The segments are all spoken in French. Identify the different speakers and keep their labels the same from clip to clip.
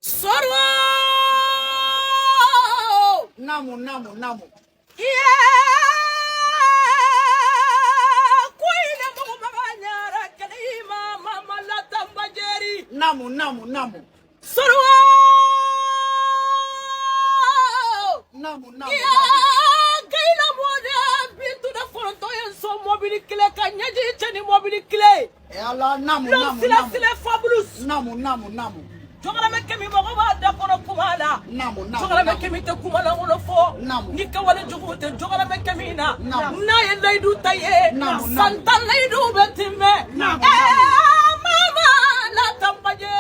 Speaker 1: Sorwa
Speaker 2: namu
Speaker 1: kuina mo maganyara kalima mama la tambajeri
Speaker 2: namu
Speaker 1: Sorwa
Speaker 2: namu
Speaker 1: kaina moda bintu da fonto en so mobile kile kanyaji chani mobile kile
Speaker 2: ala namu
Speaker 1: sila fabulous
Speaker 2: namu
Speaker 1: jogala me kemi mo ba da kono kumala
Speaker 2: namu
Speaker 1: jogala me kemi te kumala ngono fo
Speaker 2: namu
Speaker 1: ni ka wala jogote jogala me kemi na
Speaker 2: namu
Speaker 1: na ye laydu taye santa laydu betime mama la tambaje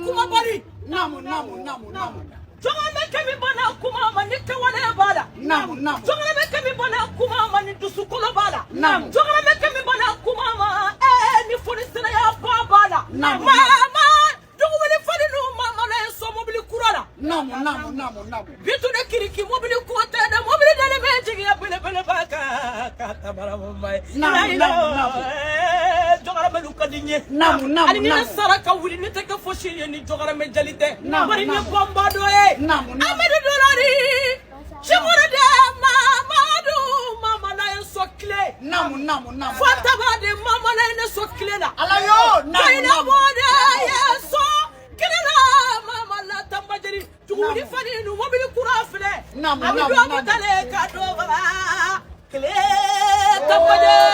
Speaker 1: kuma bari
Speaker 2: namu
Speaker 1: jogala me kemi bana kuma ma ni ka wala bala
Speaker 2: namu
Speaker 1: jogala me kemi bana kuma ma ni dusukolo bala
Speaker 2: namu
Speaker 1: jogala me kemi bana kuma ma ni foni sina ya ba bala mama
Speaker 2: namu
Speaker 1: bitu de kiriki mobili kuwata da mobili dale meji ya bele baka kata bara mumbai jogara melu kadinye ani ni saraka wuli ni teke foshiri ni jogara me jalite bari ni bomba do e amadu dolari chimura de mama na sokle
Speaker 2: namu
Speaker 1: fata ba de mama na sokle na
Speaker 2: alayo
Speaker 1: namu yeso mama la tambajeri tugudi fani nu mobili kurafle
Speaker 2: namu
Speaker 1: tale kado baba kle tambajeri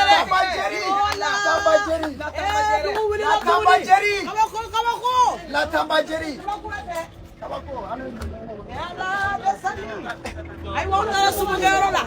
Speaker 2: la tambajeri
Speaker 1: ay wona suma gero la